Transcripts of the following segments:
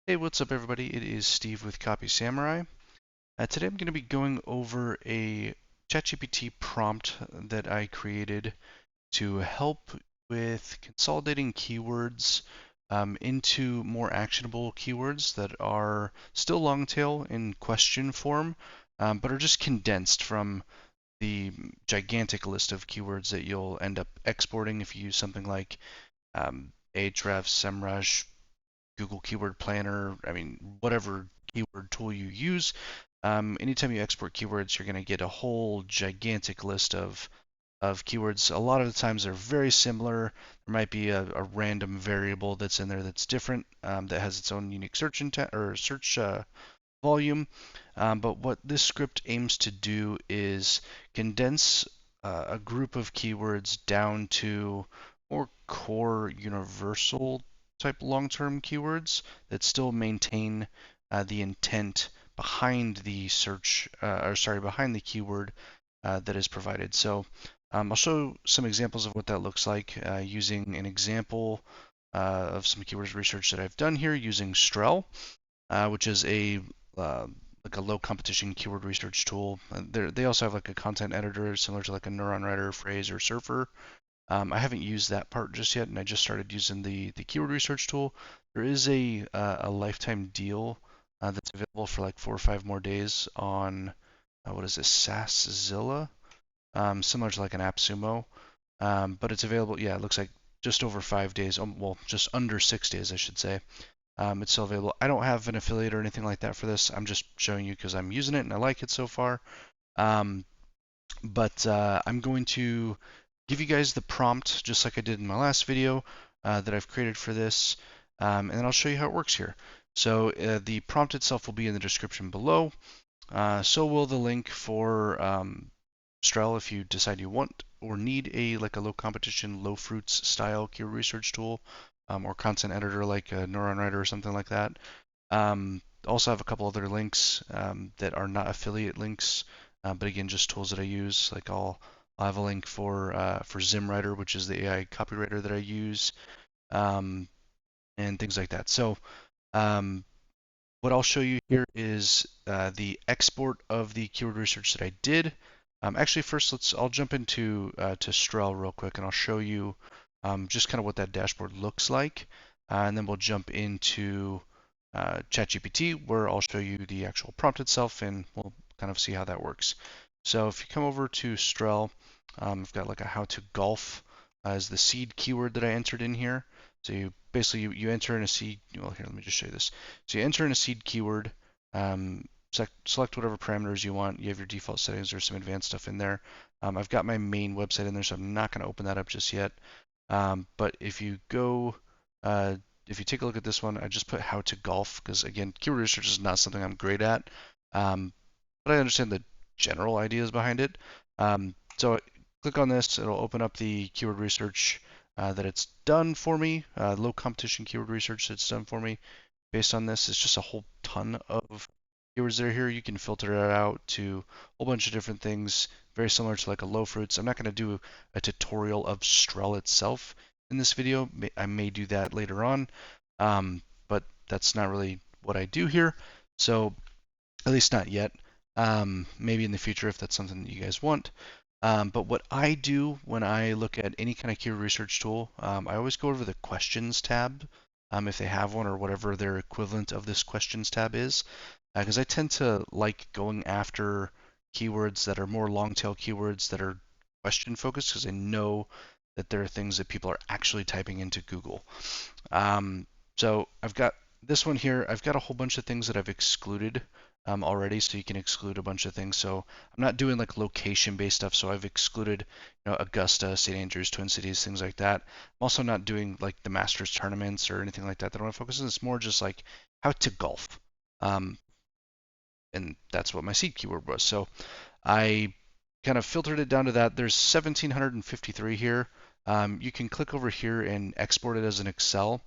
Hey, what's up, everybody? It is Steve with Copy Samurai. Today I'm going to be going over a ChatGPT prompt that I created to help with consolidating keywords into more actionable keywords that are still long tail in question form, but are just condensed from the gigantic list of keywords that you'll end up exporting if you use something like Ahrefs, SEMrush, Google Keyword Planner, whatever keyword tool you use. Anytime you export keywords, you're going to get a whole gigantic list of keywords. A lot of the times they're very similar. There might be a random variable that's in there that's different, that has its own unique search intent or search volume. But what this script aims to do is condense a group of keywords down to more core universal type long-term keywords that still maintain the intent behind the search, behind the keyword that is provided. So I'll show some examples of what that looks like using an example of some keywords research that I've done here using Strell, which is a like a low competition keyword research tool. They also have like a content editor similar to like a Neuron Writer, Phrase, or Surfer. I haven't used that part just yet, and I just started using the keyword research tool. There is a lifetime deal that's available for like 4 or 5 more days on what is this, SaaSzilla, similar to like an AppSumo, but it's available. Yeah, it looks like just over 5 days. Well, just under 6 days, I should say. It's still available. I don't have an affiliate or anything like that for this. I'm just showing you because I'm using it and I like it so far. Um, but I'm going to give you guys the prompt just like I did in my last video that I've created for this, and then I'll show you how it works here. So the prompt itself will be in the description below. So will the link for Strell if you decide you want or need a low competition, LowFruits style keyword research tool, or content editor like a Neuron Writer or something like that. Also have a couple other links that are not affiliate links, but again, just tools that I use. Like I'll have a link for ZimWriter, which is the AI copywriter that I use, um, and things like that. So um, what I'll show you here is the export of the keyword research that I did. Actually, first I'll jump into to Strell real quick, and I'll show you just kind of what that dashboard looks like, and then we'll jump into ChatGPT, where I'll show you the actual prompt itself, and we'll kind of see how that works. So if you come over to Strell, I've got like a how to golf as the seed keyword that I entered in here. So you basically you enter in a seed. Well, here, let me just show you this. So you enter in a seed keyword, select whatever parameters you want. You have your default settings. There's some advanced stuff in there. I've got my main website in there, so I'm not going to open that up just yet. But if you go, if you take a look at this one, I just put how to golf because again, keyword research is not something I'm great at, but I understand the general ideas behind it. So click on this, it'll open up the keyword research that it's done for me, low competition keyword research that's done for me based on this. It's just a whole ton of keywords that are here. You can filter it out to a whole bunch of different things, very similar to like a LowFruits. I'm not going to do a tutorial of Strell itself in this video. I may do that later on, but that's not really what I do here. So at least not yet. Maybe in the future if that's something that you guys want. But what I do when I look at any kind of keyword research tool, I always go over the questions tab, if they have one or whatever their equivalent of this questions tab is, because I tend to like going after keywords that are more long tail keywords that are question focused because I know that there are things that people are actually typing into Google. So I've got this one here. I've got a whole bunch of things that I've excluded already, so you can exclude a bunch of things. So I'm not doing like location-based stuff, so I've excluded, Augusta, St. Andrews, Twin Cities, things like that. I'm also not doing like the Masters tournaments or anything like that that I want to focus on. It's more just like how to golf, um, and that's what my seed keyword was. So I kind of filtered it down to that. There's 1,753 here. You can click over here and export it as an Excel.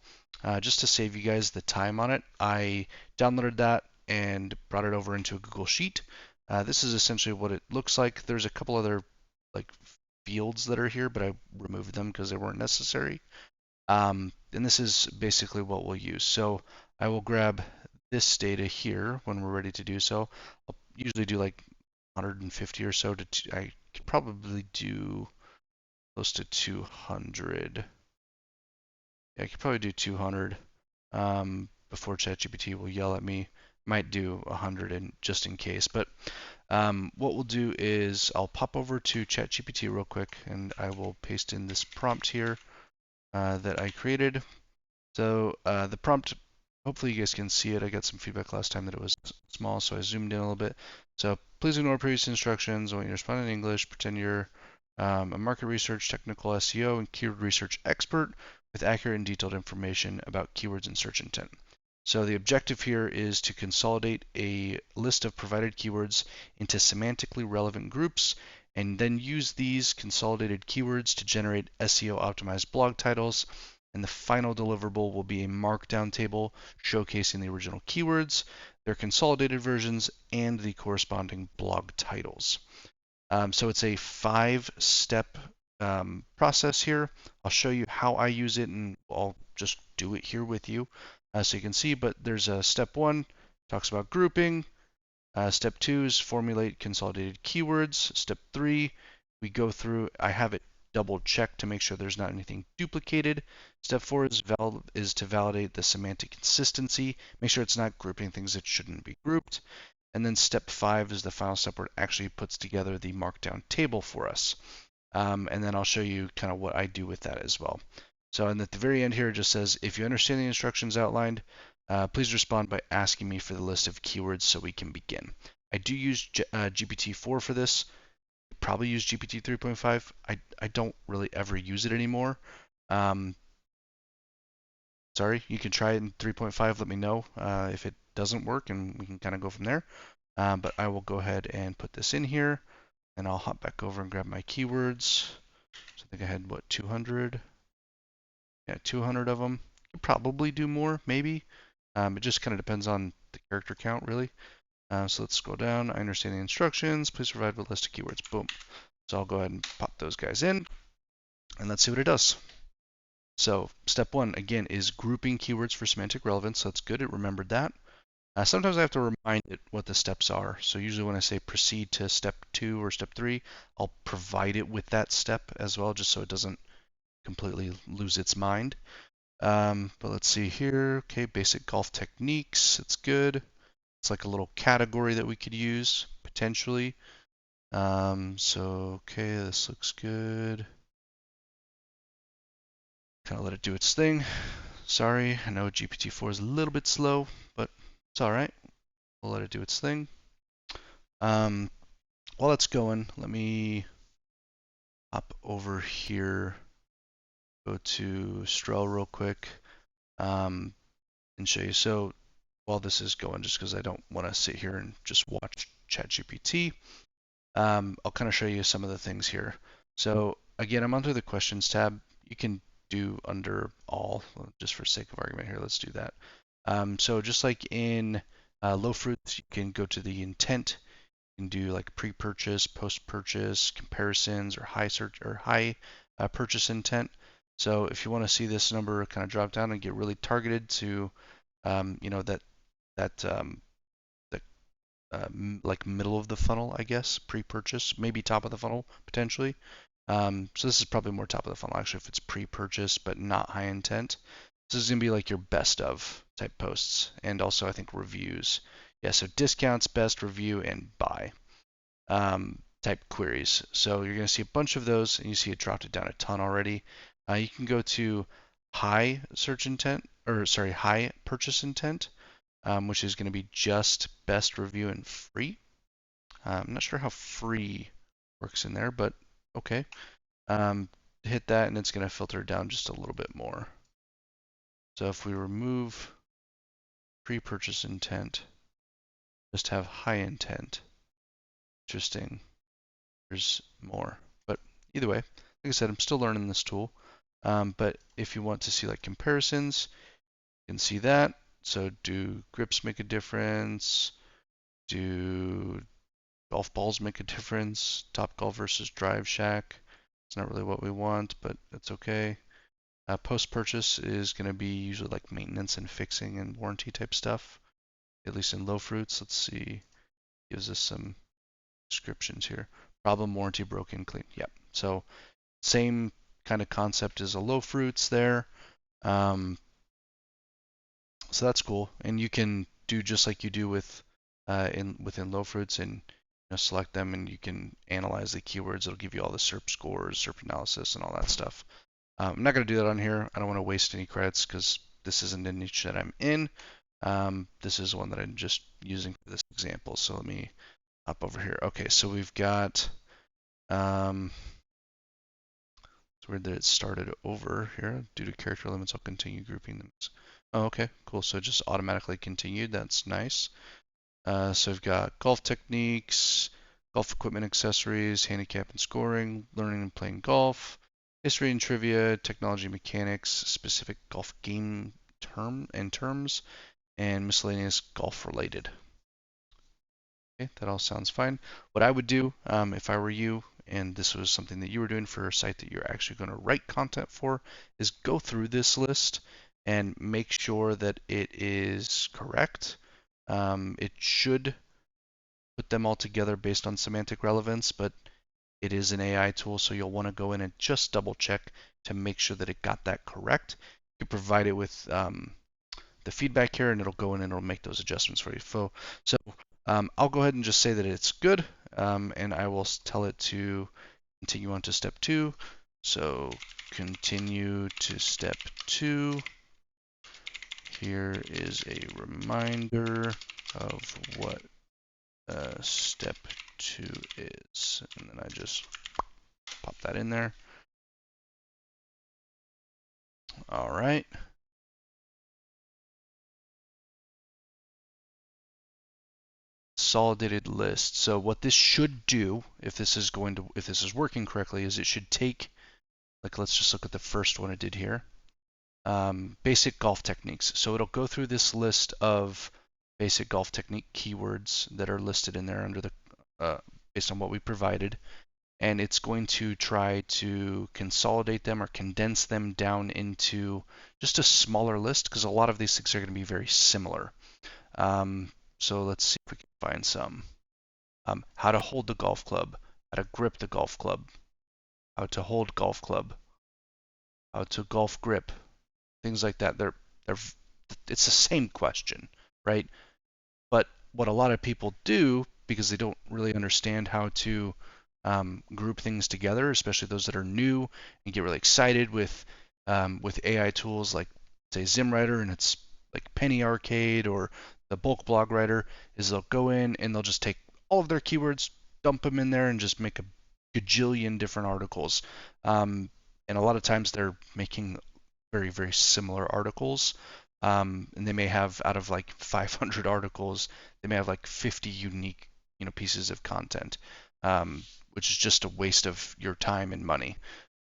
Just to save you guys the time on it, I downloaded that and brought it over into a Google Sheet. This is essentially what it looks like. There's a couple other like fields that are here, but I removed them because they weren't necessary. And this is basically what we'll use. So I will grab this data here when we're ready to do so. I'll usually do like 150 or so I could probably do close to 200. Yeah, I could probably do 200 before ChatGPT will yell at me. Might do 100 just in case. But what we'll do is I'll pop over to ChatGPT real quick and I will paste in this prompt here that I created. So the prompt, hopefully you guys can see it. I got some feedback last time that it was small, so I zoomed in a little bit. So please ignore previous instructions. I want you to respond in English. Pretend you're a market research, technical SEO, and keyword research expert with accurate and detailed information about keywords and search intent. So the objective here is to consolidate a list of provided keywords into semantically relevant groups and then use these consolidated keywords to generate SEO optimized blog titles. And the final deliverable will be a markdown table showcasing the original keywords, their consolidated versions, and the corresponding blog titles. So it's a 5-step process here. I'll show you how I use it, and I'll just do it here with you so you can see. But there's a step 1, talks about grouping. Step 2 is formulate consolidated keywords. Step 3, we go through, I have it double checked to make sure there's not anything duplicated. Step 4 is to validate the semantic consistency, make sure it's not grouping things that shouldn't be grouped. And then step 5 is the final step where it actually puts together the markdown table for us. And then I'll show you kind of what I do with that as well. So, and at the very end here, it just says, if you understand the instructions outlined, please respond by asking me for the list of keywords so we can begin. I do use GPT-4 for this. Probably use GPT 3.5. I don't really ever use it anymore. Sorry, you can try it in 3.5. Let me know if it doesn't work, and we can kind of go from there. But I will go ahead and put this in here, and I'll hop back over and grab my keywords. So I think I had, what, 200? Yeah, 200 of them. Could probably do more, maybe. It just kind of depends on the character count, really. So let's scroll down. I understand the instructions. Please provide a list of keywords. Boom. So I'll go ahead and pop those guys in, and let's see what it does. So step 1, again, is grouping keywords for semantic relevance. So that's good. It remembered that. Sometimes I have to remind it what the steps are. So usually when I say proceed to step 2 or step 3, I'll provide it with that step as well, just so it doesn't completely lose its mind. But let's see here. Okay, basic golf techniques. It's good. It's like a little category that we could use potentially. So okay, this looks good. Kind of let it do its thing. Sorry, I know GPT-4 is a little bit slow, but it's all right. We'll let it do its thing. While it's going, let me hop over here, go to Strell real quick, and show you. So while this is going, just because I don't want to sit here and just watch ChatGPT, I'll kind of show you some of the things here. So again, I'm under the questions tab. You can do under all, just for sake of argument here, let's do that. So just like in LowFruits, you can go to the intent. You can do like pre-purchase, post-purchase, comparisons, or high search or high purchase intent. So if you want to see this number kind of drop down and get really targeted to, you know, that the like middle of the funnel, I guess, pre-purchase, maybe top of the funnel potentially. So this is probably more top of the funnel actually if it's pre-purchase but not high intent. This is gonna be like your best of type posts, and also I think reviews. Yeah, so discounts, best, review, and buy type queries. So you're gonna see a bunch of those, and you see it dropped it down a ton already. You can go to high search intent, or sorry, high purchase intent, which is going to be just best, review, and free. I'm not sure how free works in there, but okay. Hit that, and it's going to filter down just a little bit more. So if we remove pre-purchase intent, just have high intent. Interesting. There's more. But either way, like I said, I'm still learning this tool. But if you want to see like comparisons, you can see that. So do grips make a difference? Do golf balls make a difference? Top golf versus drive shack. It's not really what we want, but that's okay. Post-purchase is going to be usually like maintenance and fixing and warranty type stuff, at least in LowFruits. Let's see, gives us some descriptions here. Problem, warranty, broken, clean. Yep. So same kind of concept as a LowFruits there. So that's cool, and you can do just like you do with within LowFruits, and select them, and you can analyze the keywords. It'll give you all the SERP scores, SERP analysis, and all that stuff. I'm not going to do that on here. I don't want to waste any credits because this isn't a niche that I'm in. This is one that I'm just using for this example. So let me hop over here. Okay, so we've got. It's weird that it started over here. Due to character limits, I'll continue grouping them. Oh, okay, cool. So it just automatically continued. That's nice. So we've got golf techniques, golf equipment accessories, handicap and scoring, learning and playing golf, history and trivia, technology mechanics, specific golf game terms, and miscellaneous golf related. Okay, that all sounds fine. What I would do if I were you, and this was something that you were doing for a site that you're actually going to write content for, is go through this list and make sure that it is correct. It should put them all together based on semantic relevance, but it is an AI tool, so you'll want to go in and just double check to make sure that it got that correct. You provide it with the feedback here, and it'll go in and it'll make those adjustments for you. So I'll go ahead and just say that it's good, and I will tell it to continue on to step 2. So continue to step 2. Here is a reminder of what step 2 is, and then I just pop that in there. All right. Consolidated list. So what this should do, if this is working correctly, is it should take, like, let's just look at the first one it did here. Basic golf techniques. So it'll go through this list of basic golf technique keywords that are listed in there under the based on what we provided, and it's going to try to consolidate them or condense them down into just a smaller list, because a lot of these things are going to be very similar. So let's see if we can find some. How to hold the golf club, how to grip the golf club, how to hold golf club, how to golf grip, things like that. It's the same question, right? But what a lot of people do, because they don't really understand how to group things together, especially those that are new and get really excited with AI tools like, say, ZimWriter, and it's like Penny Arcade or the bulk blog writer, is they'll go in and they'll just take all of their keywords, dump them in there, and just make a gajillion different articles. And a lot of times they're making very, very similar articles. And they may have, out of like 500 articles, they may have like 50 unique, pieces of content, which is just a waste of your time and money.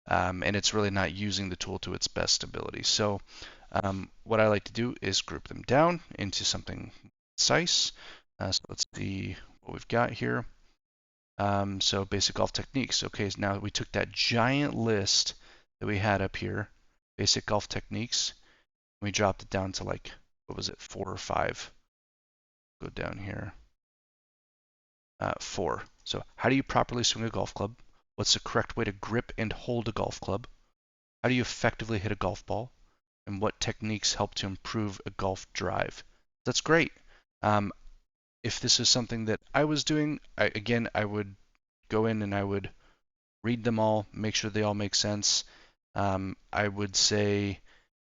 And it's really not using the tool to its best ability. So what I like to do is group them down into something concise. So let's see what we've got here. So basic golf techniques. Okay, so now we took that giant list that we had up here, basic golf techniques, we dropped it down to, like, what was it, 4 or 5? Go down here. 4. So how do you properly swing a golf club? What's the correct way to grip and hold a golf club? How do you effectively hit a golf ball? And what techniques help to improve a golf drive? That's great. If this is something that I was doing, I would go in and I would read them all, make sure they all make sense. I would say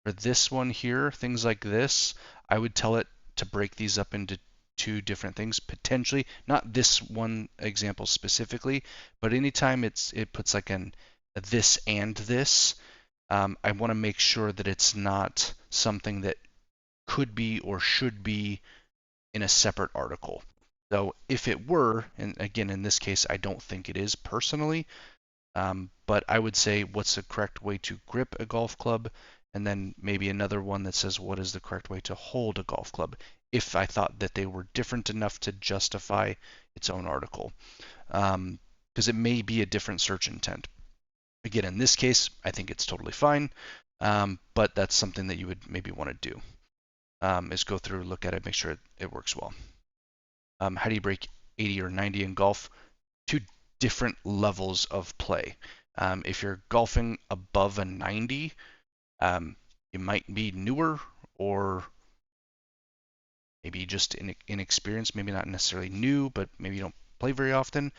for this one here, things like this, I would tell it to break these up into 2 different things, potentially. Not this one example specifically, but anytime it puts like a this and this, I want to make sure that it's not something that could be or should be in a separate article. So if it were, and again, in this case, I don't think it is personally, but I would say, what's the correct way to grip a golf club? And then maybe another one that says, what is the correct way to hold a golf club? If I thought that they were different enough to justify its own article. Because it may be a different search intent. Again, in this case, I think it's totally fine. but that's something that you would maybe want to do, is go through, look at it, make sure it works well. How do you break 80 or 90 in golf? Two different levels of play. If you're golfing above a 90, you might be newer, or maybe just inexperienced, maybe not necessarily new, but maybe you don't play very often.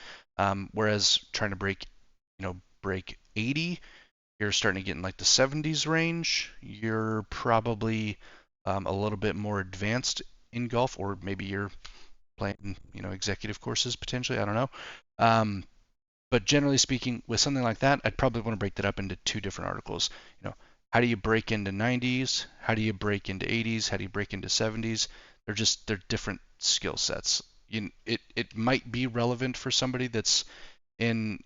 Whereas trying to break 80, you're starting to get in like the 70s range. You're probably a little bit more advanced in golf, or maybe you're playing, executive courses potentially. I don't know. But generally speaking, with something like that, I'd probably want to break that up into two different articles. How do you break into 90s? How do you break into 80s? How do you break into 70s? They're different skill sets. It might be relevant for somebody that's in,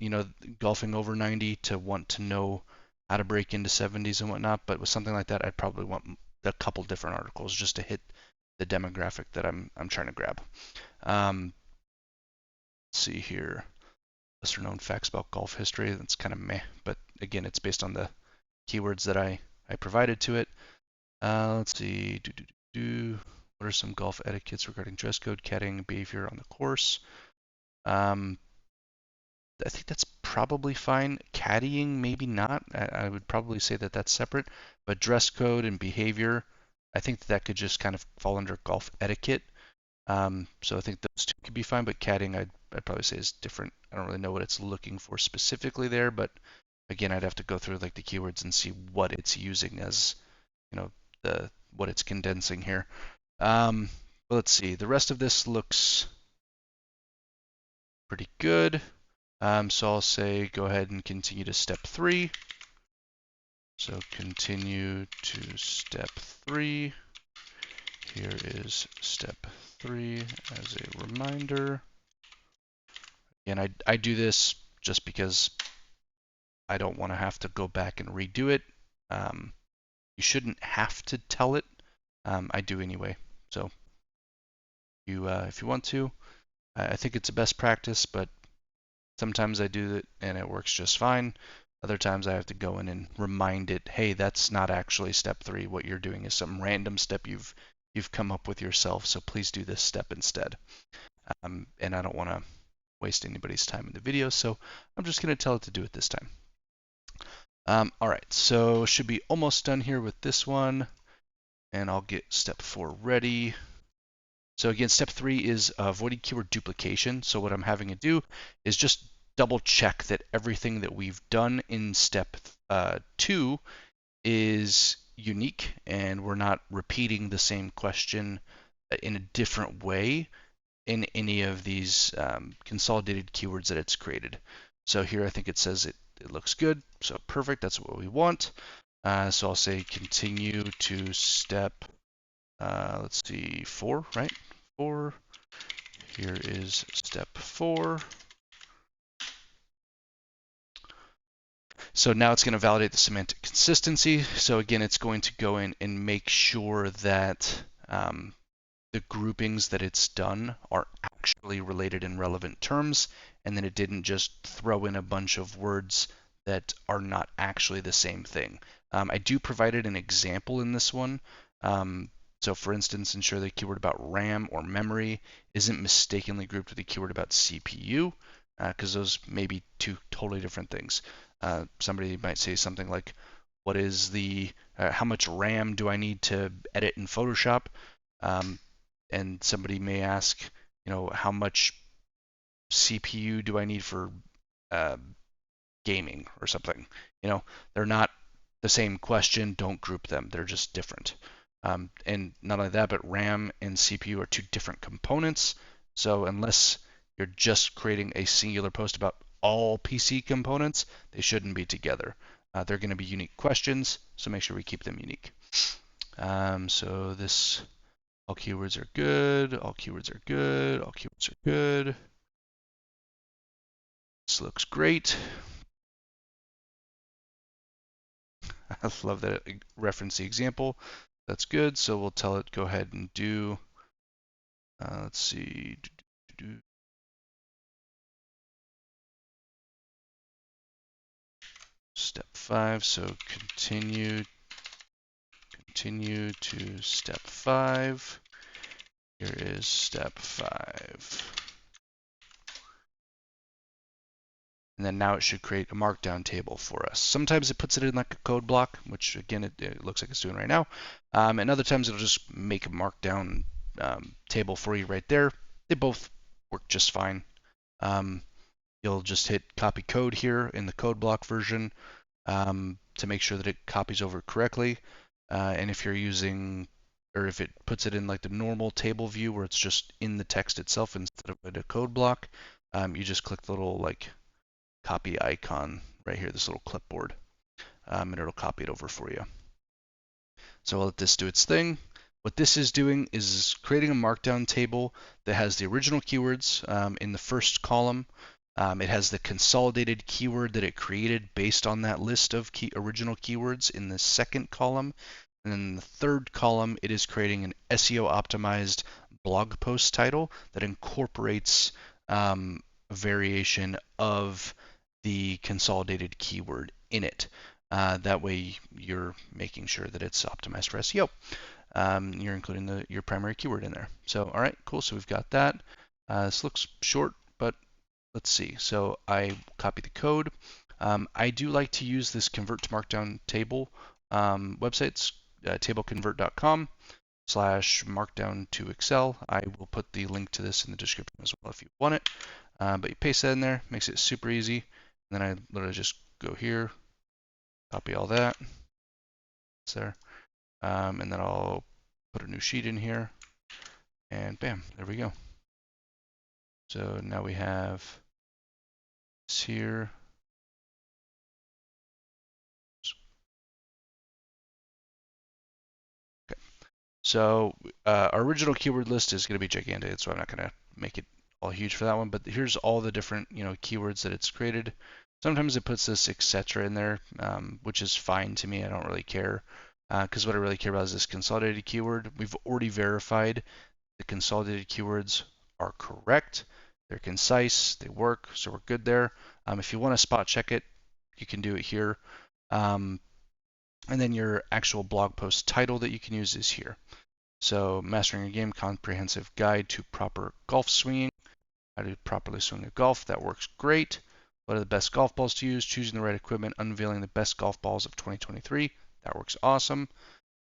golfing over 90 to want to know how to break into 70s and whatnot. But with something like that, I'd probably want a couple different articles just to hit the demographic that I'm trying to grab. Let's see here. Lesser known facts about golf history. That's kind of meh, but again, it's based on the keywords that I provided to it. Let's see. What are some golf etiquettes regarding dress code, caddying, behavior on the course? I think that's probably fine. Caddying, maybe not. I would probably say that that's separate. But dress code and behavior, I think that could just kind of fall under golf etiquette. So I think those two could be fine, but caddying I'd probably say is different. I don't really know what it's looking for specifically there, but again, I'd have to go through like the keywords and see what it's using as, what it's condensing here. But let's see. The rest of this looks pretty good. So I'll say go ahead and continue to step 3. So continue to step 3. Here is step 3 as a reminder. And I do this just because I don't want to have to go back and redo it. You shouldn't have to tell it. I do anyway. So if you want to, I think it's a best practice, but sometimes I do it and it works just fine. Other times I have to go in and remind it, hey, that's not actually step 3. What you're doing is some random step you've come up with yourself. So please do this step instead. And I don't want to waste anybody's time in the video, so I'm just going to tell it to do it this time. All right, so should be almost done here with this one, and I'll get step 4 ready. So again, step 3 is avoiding keyword duplication. So what I'm having to do is just double check that everything that we've done in step 2 is unique and we're not repeating the same question in a different way in any of these consolidated keywords that it's created. So here I think it says it looks good. So perfect, that's what we want. So I'll say continue to step, let's see, 4, right? 4. Here is step 4. So now it's going to validate the semantic consistency. So again, it's going to go in and make sure that the groupings that it's done are actually related in relevant terms, and then it didn't just throw in a bunch of words that are not actually the same thing. I do provided an example in this one. So for instance, ensure the keyword about RAM or memory isn't mistakenly grouped with the keyword about CPU, because those may be two totally different things. Somebody might say something like, what is how much RAM do I need to edit in Photoshop? And somebody may ask, how much CPU do I need for gaming or something? They're not the same question. Don't group them. They're just different. And not only that, but RAM and CPU are two different components. So unless you're just creating a singular post about all PC components, they shouldn't be together. They're going to be unique questions, so make sure we keep them unique. So this, all keywords are good, all keywords are good, all keywords are good. This looks great. I love that it referenced the example. That's good, so we'll tell it go ahead and do, let's see, step 5, so continue continue to step 5. Here is step 5. And then now it should create a markdown table for us. Sometimes it puts it in like a code block, which again, it looks like it's doing right now. And other times it'll just make a markdown table for you right there. They both work just fine. You'll just hit copy code here in the code block version to make sure that it copies over correctly. And if you're using, or if it puts it in like the normal table view where it's just in the text itself instead of in a code block, you just click the little like copy icon right here, this little clipboard, and it'll copy it over for you. So I'll let this do its thing. What this is doing is creating a markdown table that has the original keywords in the first column. It has the consolidated keyword that it created based on that list of original keywords in the second column. And then in the third column, it is creating an SEO optimized blog post title that incorporates a variation of the consolidated keyword in it. That way you're making sure that it's optimized for SEO. You're including your primary keyword in there. So, all right, cool. So we've got that. This looks short, but let's see. So I copy the code. I do like to use this convert to markdown table websites, tableconvert.com/markdown to Excel. I will put the link to this in the description as well if you want it. But you paste that in there, makes it super easy. And then I literally just go here, copy all that. It's there. And then I'll put a new sheet in here. And bam, there we go. So now we have this here. Okay. So our original keyword list is going to be gigantic, so I'm not going to make it all huge for that one. But here's all the different keywords that it's created. Sometimes it puts this etc. in there, which is fine to me. I don't really care because what I really care about is this consolidated keyword. We've already verified the consolidated keywords are correct. They're concise. They work, so we're good there. If you want to spot check it, you can do it here. And then your actual blog post title that you can use is here. So Mastering a Game, Comprehensive Guide to Proper Golf Swinging. How to properly swing a golf. That works great. What are the best golf balls to use? Choosing the right equipment. Unveiling the best golf balls of 2023. That works awesome.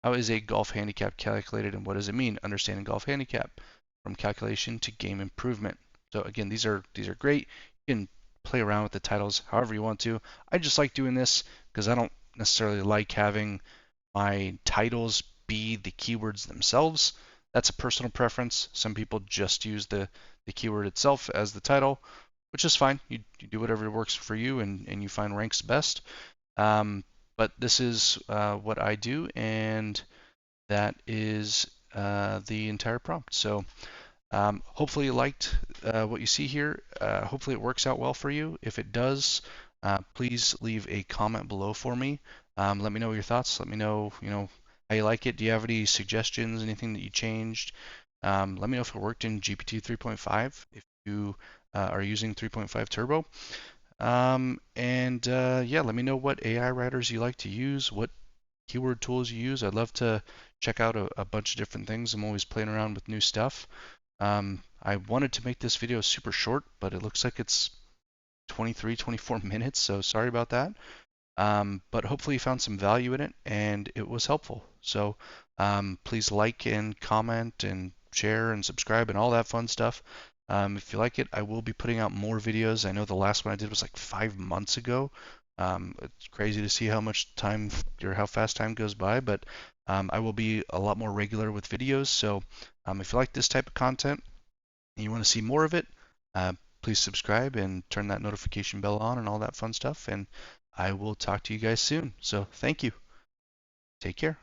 How is a golf handicap calculated and what does it mean? Understanding golf handicap from calculation to game improvement. So again, these are great. You can play around with the titles however you want to. I just like doing this because I don't necessarily like having my titles be the keywords themselves. That's a personal preference. Some people just use the keyword itself as the title, which is fine. You do whatever works for you and you find ranks best. But this is what I do, and that is the entire prompt. So hopefully you liked what you see here. Hopefully it works out well for you. If it does, please leave a comment below for me. Let me know your thoughts. Let me know, how you like it. Do you have any suggestions, anything that you changed? Let me know if it worked in GPT 3.5, if you are using 3.5 Turbo. Yeah, let me know what AI writers you like to use, what keyword tools you use. I'd love to check out a bunch of different things. I'm always playing around with new stuff. I wanted to make this video super short, but it looks like it's 23, 24 minutes, so sorry about that. But hopefully you found some value in it and it was helpful. So please like and comment and share and subscribe and all that fun stuff. If you like it, I will be putting out more videos. I know the last one I did was like 5 months ago. It's crazy to see how much time or how fast time goes by, but I will be a lot more regular with videos. So if you like this type of content and you want to see more of it, please subscribe and turn that notification bell on and all that fun stuff. And I will talk to you guys soon. So thank you. Take care.